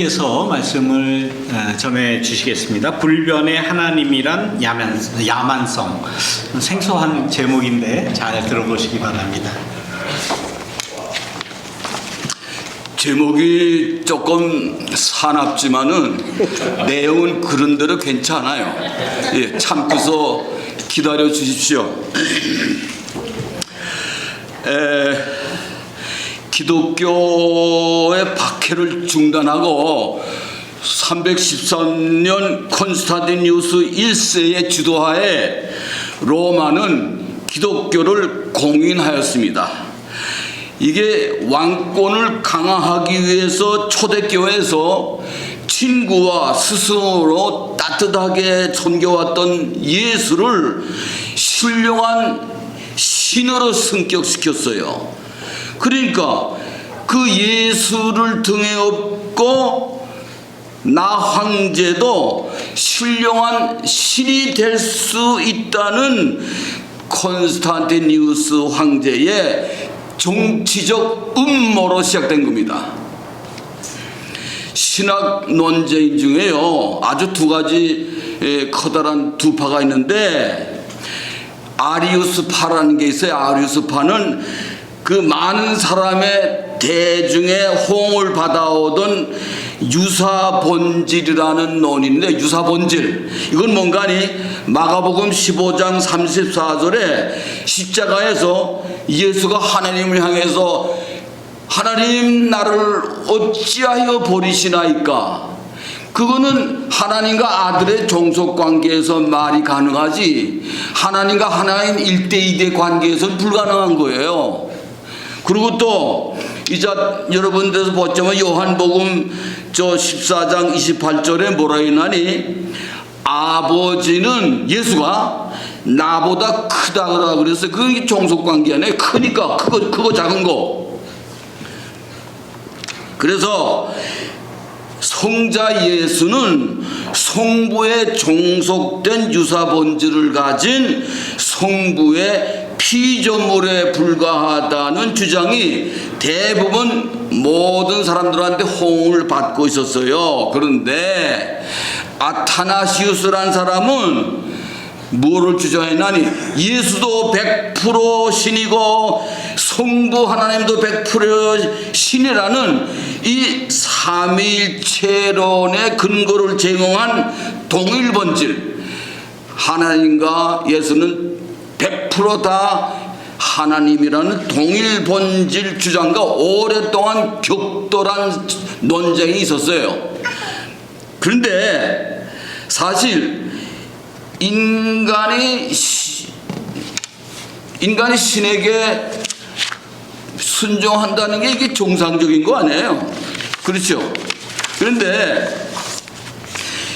목사님께서 말씀을 전해 주시겠습니다. 불변의 하나님이란 야만성. 생소한 제목인데 잘 들어보시기 바랍니다. 제목이 조금 사납지만은 내용은 그런대로 괜찮아요. 예, 참고서 기다려 주십시오. 기독교의 박해를 중단하고 313년 콘스탄티누스 1세의 주도하에 로마는 기독교를 공인하였습니다. 이게 왕권을 강화하기 위해서 초대교회에서 친구와 스승으로 따뜻하게 섬겨왔던 예수를 신령한 신으로 승격시켰어요. 그러니까 그 예수를 등에 업고 나 황제도 신령한 신이 될 수 있다는 콘스탄티누스 황제의 정치적 음모로 시작된 겁니다. 신학 논쟁 중에요, 아주 두 가지 커다란 두 파가 있는데, 아리우스파라는 게 있어요. 아리우스파는 그 많은 사람의 대중의 호응을 받아오던 유사본질이라는 논인데, 유사본질 이건 뭔가니 마가복음 15장 34절에 십자가에서 예수가 하나님을 향해서 하나님 나를 어찌하여 버리시나이까, 그거는 하나님과 아들의 종속관계에서 말이 가능하지 하나님과 하나님 1대2대 관계에서는 불가능한 거예요. 그리고 또 이제 여러분들에서 보자면 요한복음 14장 28절에 뭐라 했나니, 아버지는 예수가 나보다 크다고 그래서 그게 종속관계 안에 크니까 크고 작은 거. 그래서 성자 예수는 성부에 종속된 유사본질을 가진 성부의 피조물에 불과하다는 주장이 대부분 모든 사람들한테 호응을 받고 있었어요. 그런데 아타나시우스라는 사람은 뭐를 주장했나니, 예수도 100% 신이고 성부 하나님도 100% 신이라는 이 삼위일체론의 근거를 제공한 동일본질, 하나님과 예수는 100% 다 하나님이라는 동일본질 주장과 오랫동안 격돌한 논쟁이 있었어요. 그런데 사실 인간이 신에게 순종한다는 게 이게 정상적인 거 아니에요? 그렇죠? 그런데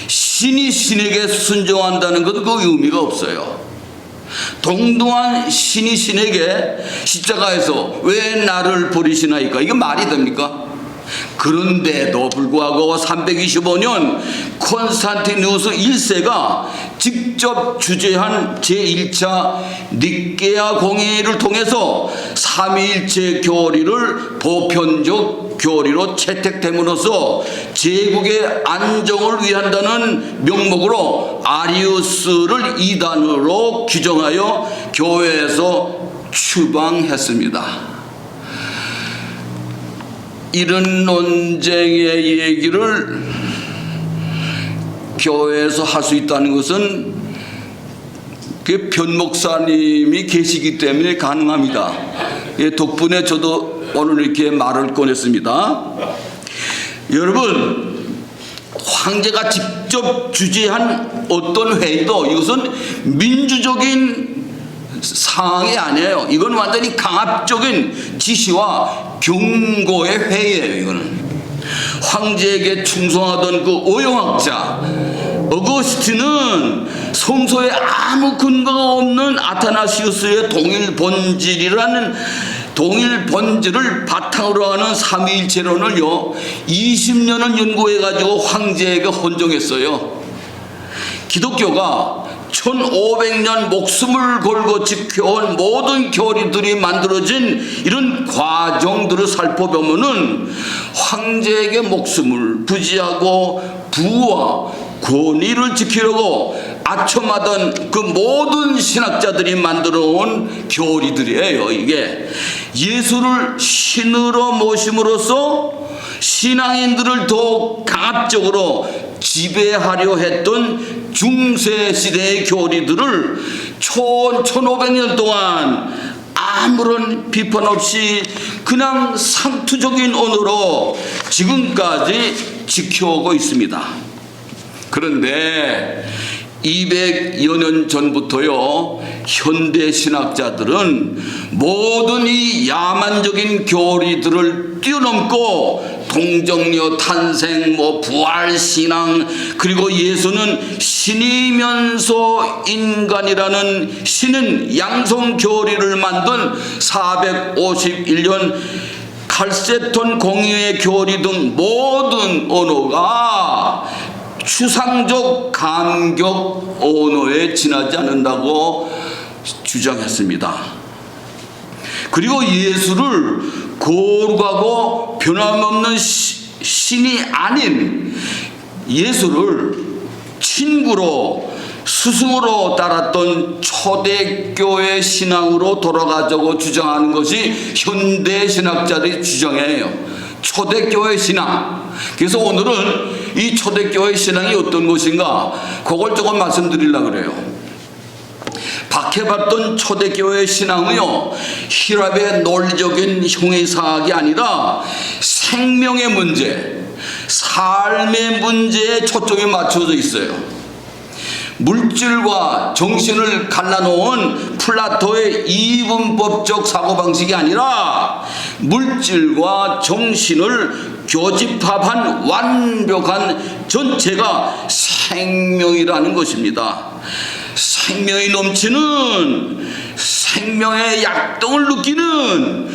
신이 신에게 순종한다는 것도 그 의미가 없어요. 동등한 신이 신에게 십자가에서 왜 나를 버리시나이까, 이게 말이 됩니까? 그런데도 불구하고 325년 콘스탄티누스 1세가 직접 주재한 제1차 니케아 공의를 통해서 삼위일체 교리를 보편적 교리로 채택됨으로써 제국의 안정을 위한다는 명목으로 아리우스를 이단으로 규정하여 교회에서 추방했습니다. 이런 논쟁의 얘기를 교회에서 할 수 있다는 것은 그 변목사님이 계시기 때문에 가능합니다. 덕분에 저도 오늘 이렇게 말을 꺼냈습니다. 여러분, 황제가 직접 주재한 어떤 회의도 이것은 민주적인 상황이 아니에요. 이건 완전히 강압적인 지시와 경고의 회의예요. 이거는 황제에게 충성하던 그 오용학자 어거스틴은 성서에 아무 근거가 없는 아타나시우스의 동일본질을 바탕으로 하는 삼위일체론을요 20년을 연구해 가지고 황제에게 헌정했어요. 기독교가 1500년 목숨을 걸고 지켜온 모든 교리들이 만들어진 이런 과정들을 살펴보면은 황제에게 목숨을 부지하고 부와 권위를 지키려고 아첨하던 그 모든 신학자들이 만들어 온 교리들이에요. 이게 예수를 신으로 모심으로써 신앙인들을 더욱 강압적으로 지배하려 했던 중세시대의 교리들을 1500년 동안 아무런 비판 없이 그냥 상투적인 언어로 지금까지 지켜오고 있습니다. 그런데 200여 년 전부터요, 현대 신학자들은 모든 이 야만적인 교리들을 뛰어넘고 동정녀 탄생, 부활신앙, 그리고 예수는 신이면서 인간이라는 신은 양성 교리를 만든 451년 칼세톤 공의회 교리 등 모든 언어가 추상적 감격 언어에 지나지 않는다고 주장했습니다. 그리고 예수를 거룩하고 변함없는 신이 아닌 예수를 친구로 스승으로 따랐던 초대교회 신앙으로 돌아가자고 주장하는 것이 현대 신학자들의 주장이에요. 초대교회 신앙. 그래서 오늘은 이 초대교회 신앙이 어떤 것인가 그걸 조금 말씀드리려고 그래요. 박해받던 초대교회 신앙은요, 혈압의 논리적인 형이상학이 아니라 생명의 문제, 삶의 문제에 초점이 맞춰져 있어요. 물질과 정신을 갈라놓은 플라토의 이분법적 사고방식이 아니라 물질과 정신을 교집합한 완벽한 전체가 생명이라는 것입니다. 생명이 넘치는 생명의 약동을 느끼는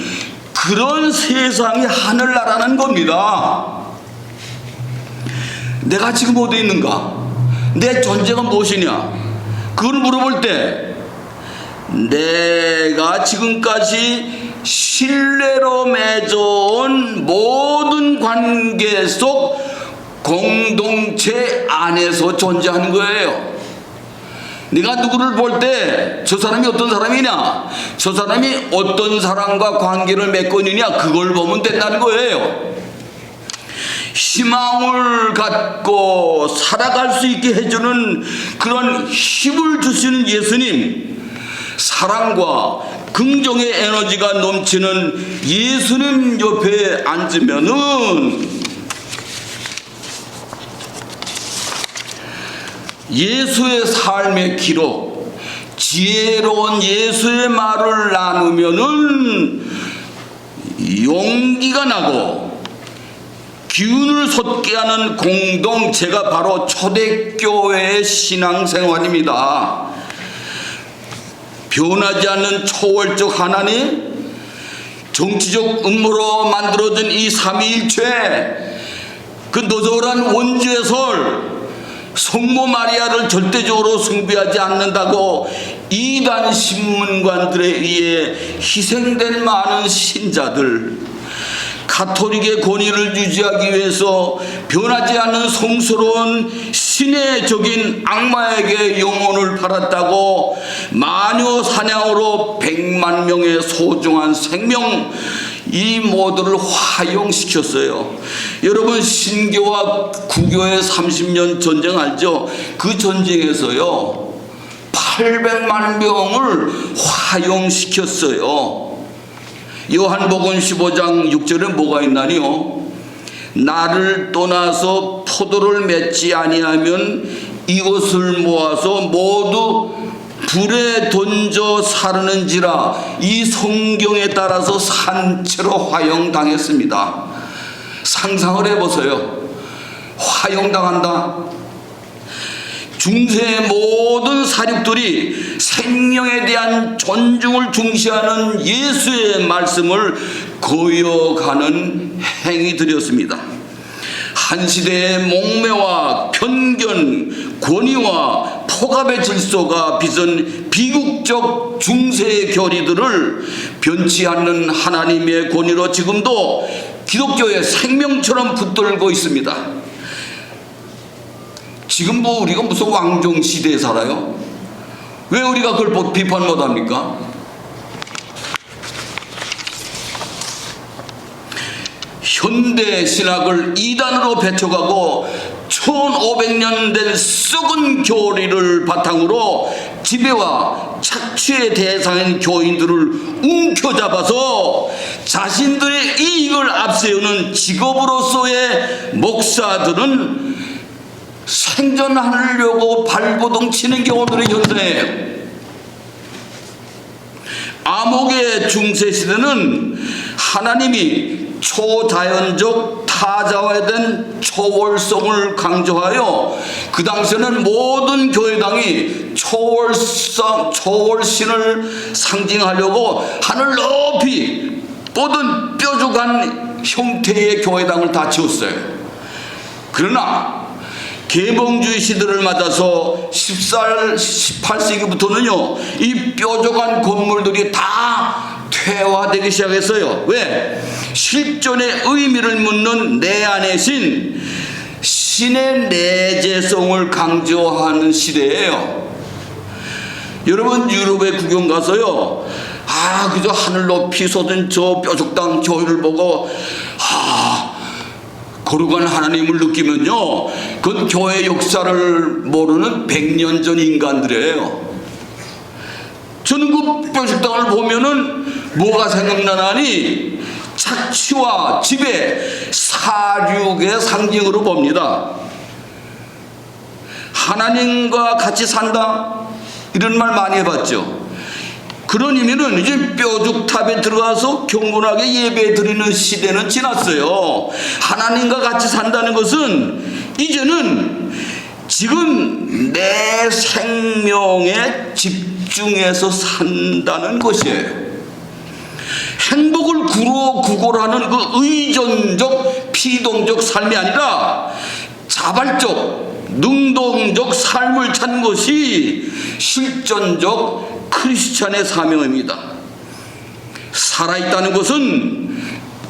그런 세상이 하늘나라는 겁니다. 내가 지금 어디 있는가? 내 존재가 무엇이냐? 그걸 물어볼 때 내가 지금까지 신뢰로 맺어온 모든 관계 속 공동체 안에서 존재하는 거예요. 네가 누구를 볼 때 저 사람이 어떤 사람이냐, 저 사람이 어떤 사람과 관계를 맺고 있느냐, 그걸 보면 된다는 거예요. 희망을 갖고 살아갈 수 있게 해주는 그런 힘을 주시는 예수님, 사랑과 긍정의 에너지가 넘치는 예수님 옆에 앉으면은 예수의 삶의 기록, 지혜로운 예수의 말을 나누면은 용기가 나고 기운을 솟게 하는 공동체가 바로 초대교회의 신앙생활입니다. 변하지 않는 초월적 하나님, 정치적 음모로 만들어진 이 삼위일체, 그 노저울한 원주의 설, 성모 마리아를 절대적으로 숭배하지 않는다고 이단 신문관들에 의해 희생된 많은 신자들, 가톨릭의 권위를 유지하기 위해서 변하지 않는 성스러운 신의 적인 악마에게 영혼을 팔았다고 마녀 사냥으로 100만 명의 소중한 생명, 이 모두를 화용시켰어요. 여러분, 신교와 구교의 30년 전쟁 알죠? 그 전쟁에서요 800만 명을 화용시켰어요. 요한복음 15장 6절에 뭐가 있나니요? 나를 떠나서 포도를 맺지 아니하면 이것을 모아서 모두 불에 던져 사르는지라. 이 성경에 따라서 산채로 화용당했습니다. 상상을 해보세요. 화용당한다. 중세의 모든 사륙들이 생명에 대한 존중을 중시하는 예수의 말씀을 거역하는 행위들이었습니다. 한 시대의 목매와 편견, 권위와 억압의 질서가 빚은 비국적 중세의 교리들을 변치 않는 하나님의 권위로 지금도 기독교의 생명처럼 붙들고 있습니다. 지금 뭐 우리가 무슨 왕정 시대에 살아요? 왜 우리가 그걸 비판 못합니까? 현대 신학을 이단으로 배척하고 1500년 된 썩은 교리를 바탕으로 지배와 착취의 대상인 교인들을 움켜잡아서 자신들의 이익을 앞세우는 직업으로서의 목사들은 생존하려고 발버둥 치는 게 오늘의 현상이에요. 암흑의 중세시대는 하나님이 초자연적 타자화된 초월성을 강조하여 그 당시에는 모든 교회당이 초월신을 상징하려고 하늘 높이 뻗은 뾰족한 형태의 교회당을 다 지었어요. 그러나 계몽주의 시대를 맞아서 18세기부터는요 이 뾰족한 건물들이 다 퇴화되기 시작했어요. 왜? 실존의 의미를 묻는 내 안의 신의 내재성을 강조하는 시대예요. 여러분 유럽에 구경 가서요 그저 하늘 높이 솟은 저 뾰족한 교회를 보고 거룩한 하나님을 느끼면요 그건 교회 역사를 모르는 100년 전 인간들이에요. 저는 그 뾰족당을 보면은 뭐가 생각나니 착취와 지배, 사륙의 상징으로 봅니다. 하나님과 같이 산다 이런 말 많이 해봤죠. 그런 의미는 이제 뾰족탑에 들어가서 경건하게 예배 드리는 시대는 지났어요. 하나님과 같이 산다는 것은 이제는 지금 내 생명에 집중해서 산다는 것이에요. 행복을 구걸하는 그 의존적 피동적 삶이 아니라 자발적 능동적 삶을 찾는 것이 실존적 크리스찬의 사명입니다. 살아있다는 것은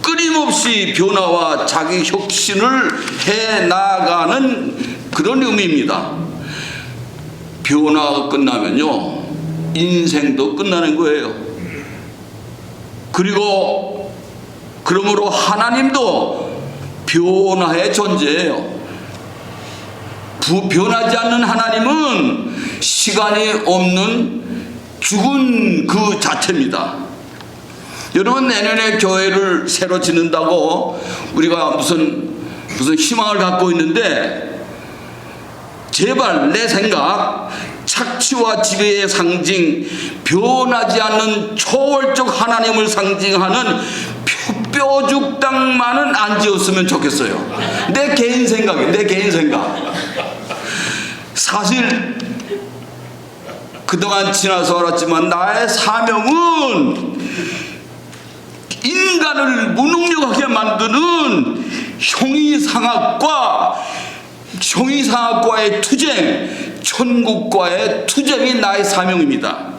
끊임없이 변화와 자기 혁신을 해나가는 그런 의미입니다. 변화가 끝나면요 인생도 끝나는 거예요. 그리고 그러므로 하나님도 변화의 존재예요. 변하지 않는 하나님은 시간이 없는 죽은 그 자체입니다. 여러분 내년에 교회를 새로 짓는다고 우리가 무슨 희망을 갖고 있는데 제발 내 생각 착취와 지배의 상징 변하지 않는 초월적 하나님을 상징하는 뾰족당만은 안 지었으면 좋겠어요. 내 개인 생각이에요. 내 개인 생각. 사실 그동안 지나서 알았지만 나의 사명은 인간을 무능력하게 만드는 형이상학과의 투쟁, 천국과의 투쟁이 나의 사명입니다.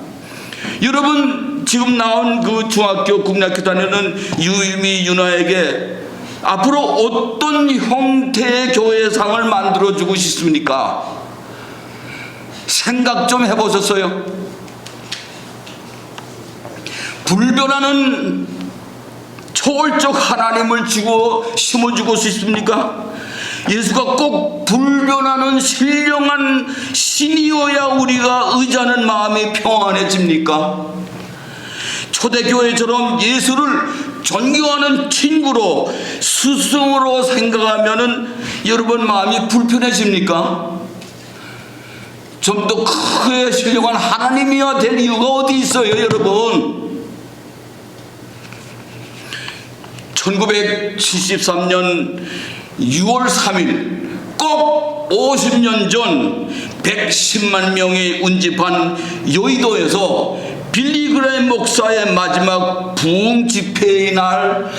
여러분 지금 나온 그 중학교 국민학교 다니는 유미 유나에게 앞으로 어떤 형태의 교회상을 만들어주고 싶습니까? 생각 좀 해보셨어요? 불변하는 초월적 하나님을 심어주고 싶습니까? 예수가 꼭 불변하는 신령한 신이어야 우리가 의지하는 마음이 평안해집니까? 초대교회처럼 예수를 존경하는 친구로 스승으로 생각하면은 여러분 마음이 불편해집니까? 좀 더 크게 신령한 하나님이어야 될 이유가 어디 있어요, 여러분? 1973년 6월 3일 꼭 50년 전 110만 명이 운집한 여의도에서 빌리그레임 목사의 마지막 부흥 집회의 날,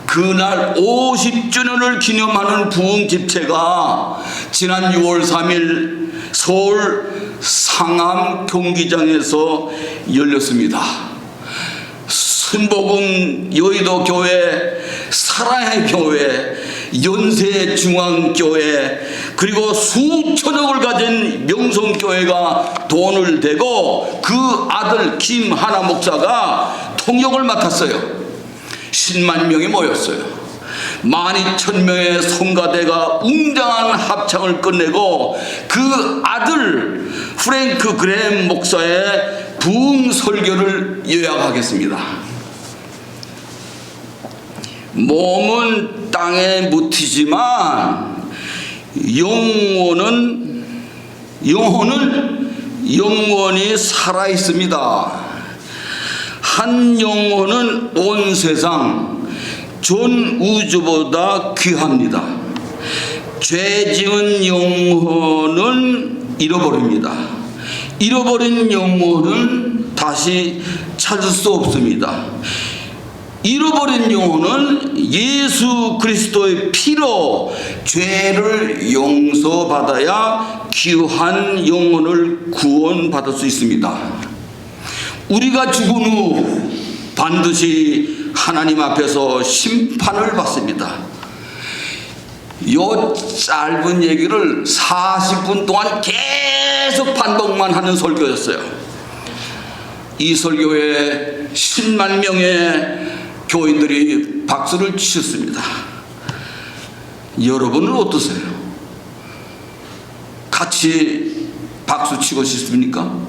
그날 50주년을 기념하는 부흥 집회가 지난 6월 3일 서울 상암 경기장에서 열렸습니다. 순복음 여의도 교회, 사랑의 교회, 연세중앙교회, 그리고 수천억을 가진 명성교회가 돈을 대고 그 아들 김하나 목사가 통역을 맡았어요. 10만 명이 모였어요. 12,000명의 성가대가 웅장한 합창을 끝내고 그 아들 프랭크 그레햄 목사의 부흥 설교를 요약하겠습니다. 몸은 땅에 묻히지만 영혼은 영원히 살아 있습니다. 한 영혼은 온 세상 전 우주보다 귀합니다. 죄 지은 영혼은 잃어버립니다. 잃어버린 영혼은 다시 찾을 수 없습니다. 잃어버린 영혼은 예수 그리스도의 피로 죄를 용서받아야 귀한 영혼을 구원받을 수 있습니다. 우리가 죽은 후 반드시 하나님 앞에서 심판을 받습니다. 요 짧은 얘기를 40분 동안 계속 반복만 하는 설교였어요. 이 설교에 10만 명의 교인들이 박수를 치셨습니다. 여러분은 어떠세요? 같이 박수 치고 싶습니까?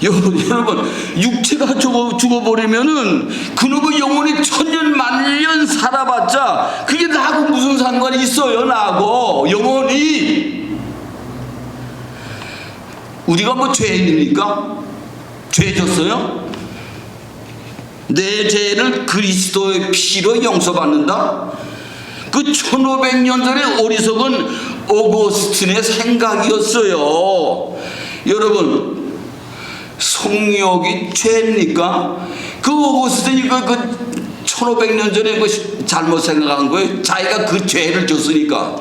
여러분, 육체가 죽어버리면은 그놈의 영혼이 천년 만년 살아봤자 그게 나하고 무슨 상관이 있어요? 나하고 영혼이. 우리가 뭐 죄인입니까? 죄 졌어요? 내 죄를 그리스도의 피로 용서받는다? 그 1500년 전에 어리석은 오거스틴의 생각이었어요. 여러분, 성욕이 죄입니까? 그 오거스틴이 그 1500년 전에 그 잘못 생각한 거예요. 자기가 그 죄를 졌으니까.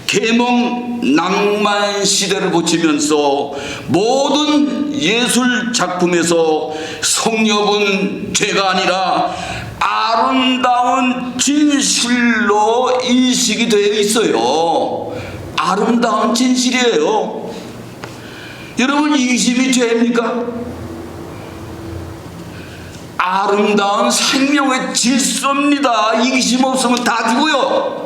계몽 낭만 시대를 거치면서 모든 예술 작품에서 성욕은 죄가 아니라 아름다운 진실로 인식이 되어 있어요. 아름다운 진실이에요. 여러분, 이기심이 죄입니까? 아름다운 생명의 질서입니다. 이기심 없으면 다 죽어요.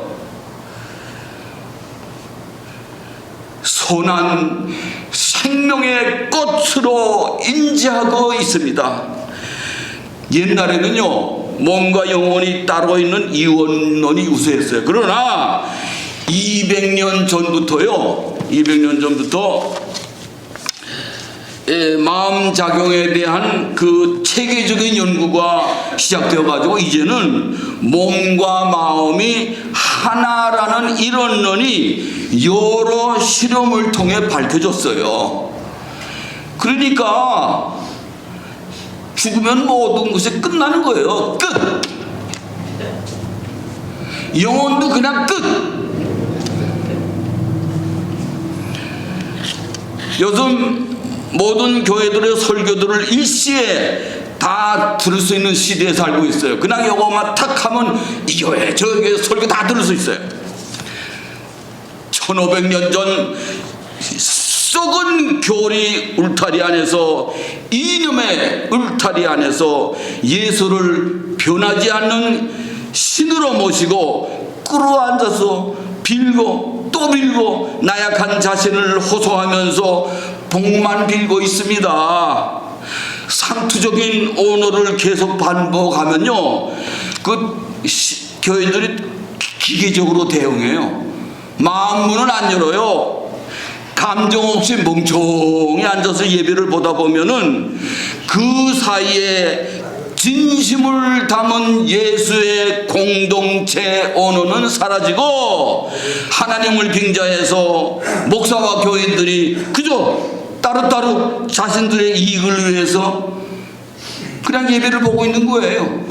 선한 생명의 꽃으로 인지하고 있습니다. 옛날에는요, 몸과 영혼이 따로 있는 이원론이 우세했어요. 그러나 200년 전부터 마음작용에 대한 그 체계적인 연구가 시작되어 가지고 이제는 몸과 마음이 하나라는 이론론이 여러 실험을 통해 밝혀졌어요. 그러니까 죽으면 모든 것이 끝나는 거예요. 끝. 영혼도 그냥 끝. 요즘 모든 교회들의 설교들을 일시에 다 들을 수 있는 시대에 살고 있어요. 그냥 요거만 탁 하면 이 교회 저 교회 설교 다 들을 수 있어요. 1500년 전 썩은 교리 울타리 안에서, 이념의 울타리 안에서 예수를 변하지 않는 신으로 모시고 끌어앉아서 빌고 또 빌고 나약한 자신을 호소하면서 복만 빌고 있습니다. 상투적인 언어를 계속 반복하면요, 그 교인들이 기계적으로 대응해요. 마음 문은 안 열어요. 감정 없이 멍청히 앉아서 예배를 보다 보면은 그 사이에 진심을 담은 예수의 공동체 언어는 사라지고 하나님을 빙자해서 목사와 교인들이 그저 따로따로 자신들의 이익을 위해서 그냥 예배를 보고 있는 거예요.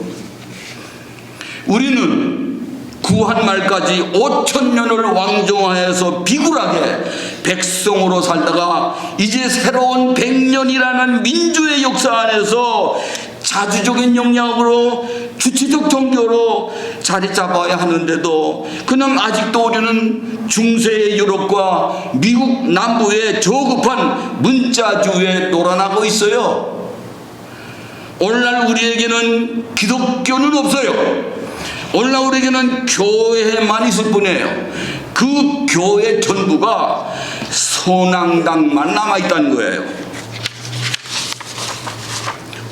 우리는 구한 말까지 5,000년을 왕정하여서 비굴하게 백성으로 살다가 이제 새로운 100년이라는 민주의 역사 안에서 자주적인 영향으로 주체적 종교로 자리 잡아야 하는데도 그냥 아직도 우리는 중세의 유럽과 미국 남부의 저급한 문자주의에 놀아나고 있어요. 오늘날 우리에게는 기독교는 없어요. 오늘날 우리에게는 교회만 있을 뿐이에요. 그 교회 전부가 선앙당만 남아있다는 거예요.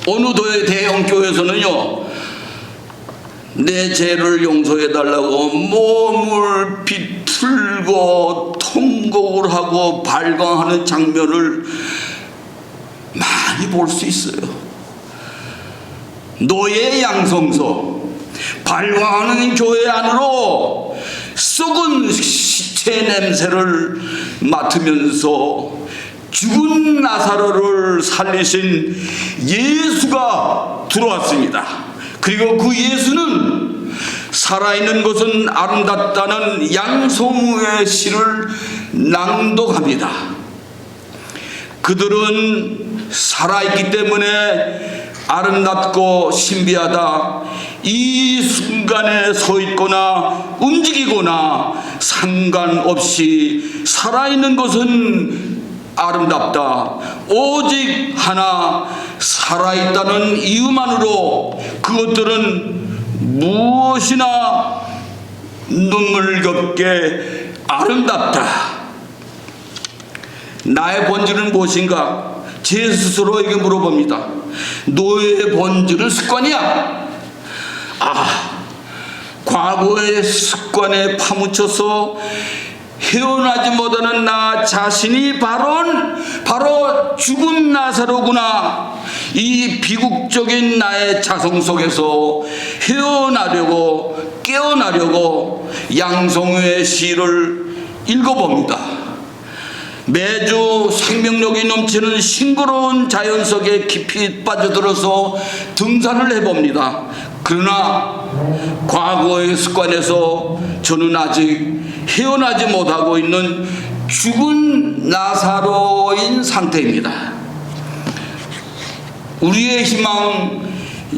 어느 대형 교회에서는요, 내 죄를 용서해달라고 몸을 비틀고 통곡을 하고 발광하는 장면을 많이 볼 수 있어요. 노예 양성소, 발광하는 교회 안으로 썩은 시체 냄새를 맡으면서 죽은 나사로를 살리신 예수가 들어왔습니다. 그리고 그 예수는 살아있는 것은 아름답다는 양성우의 시를 낭독합니다. 그들은 살아있기 때문에 아름답고 신비하다. 이 순간에 서 있거나 움직이거나 상관없이 살아있는 것은 아름답다. 오직 하나 살아있다는 이유만으로 그것들은 무엇이나 눈물겹게 아름답다. 나의 본질은 무엇인가? 제 스스로에게 물어봅니다. 너의 본질은 습관이야. 과거의 습관에 파묻혀서 헤어나지 못하는 나 자신이 바로 죽은 나사로구나. 이 비극적인 나의 자성 속에서 헤어나려고 깨어나려고 양성우의 시를 읽어봅니다. 매주 생명력이 넘치는 싱그러운 자연 속에 깊이 빠져들어서 등산을 해봅니다. 그러나 과거의 습관에서 저는 아직 헤어나지 못하고 있는 죽은 나사로인 상태입니다. 우리의 희망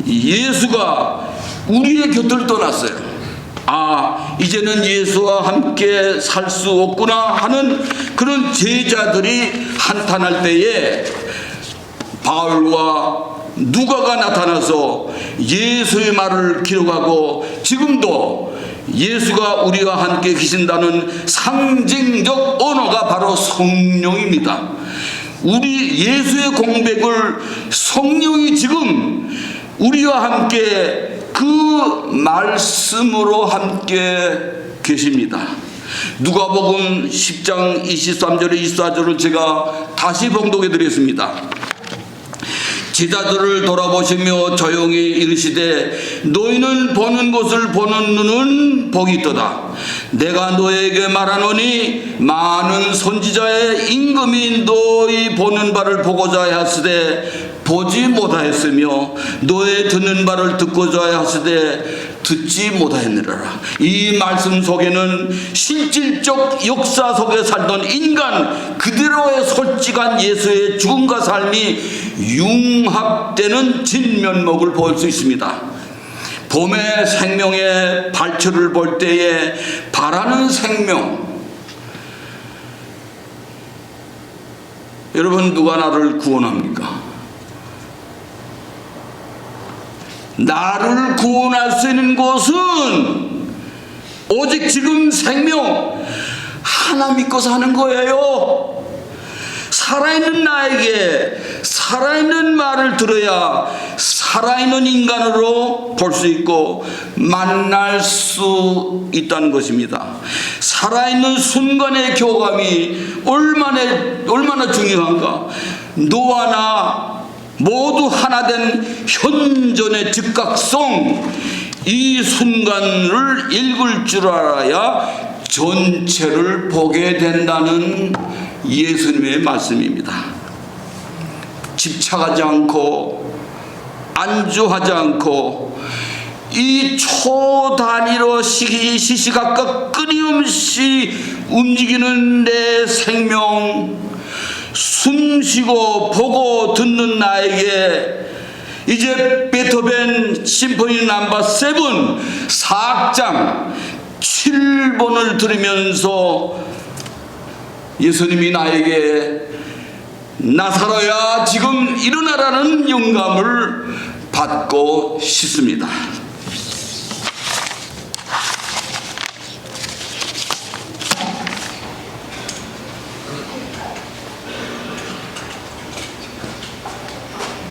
예수가 우리의 곁을 떠났어요. 이제는 예수와 함께 살 수 없구나 하는 그런 제자들이 한탄할 때에 바울과 누가가 나타나서 예수의 말을 기록하고 지금도 예수가 우리와 함께 계신다는 상징적 언어가 바로 성령입니다. 우리 예수의 공백을 성령이 지금 우리와 함께 그 말씀으로 함께 계십니다. 누가복음 10장 23절에 24절을 제가 다시 봉독해 드리겠습니다. 제자들을 돌아보시며 조용히 이르시되 너희는 보는 것을 보는 눈은 복이 있도다. 내가 너에게 말하노니 많은 선지자의 임금이 너희 보는 바를 보고자 하시되 보지 못하였으며 너의 듣는 바를 듣고자 하시되 듣지 못하였느니라. 이 말씀 속에는 실질적 역사 속에 살던 인간 그대로의 솔직한 예수의 죽음과 삶이 융합되는 진면목을 볼 수 있습니다. 봄의 생명의 발초를 볼 때에 바라는 생명, 여러분 누가 나를 구원합니까? 나를 구원할 수 있는 곳은 오직 지금 생명 하나 믿고 사는 거예요. 살아있는 나에게 살아있는 말을 들어야 살아있는 인간으로 볼 수 있고 만날 수 있다는 것입니다. 살아있는 순간의 교감이 얼마나 중요한가. 너와 나 모두 하나 된 현존의 즉각성, 이 순간을 읽을 줄 알아야 전체를 보게 된다는 예수님의 말씀입니다. 집착하지 않고 안주하지 않고 이 초단위로 시시각각 끊임없이 움직이는 내 생명, 숨쉬고 보고 듣는 나에게 이제 베토벤 심포니 넘버 7 4악장 7번을 들으면서 예수님이 나에게 나사로야 지금 일어나라는 영감을 받고 싶습니다.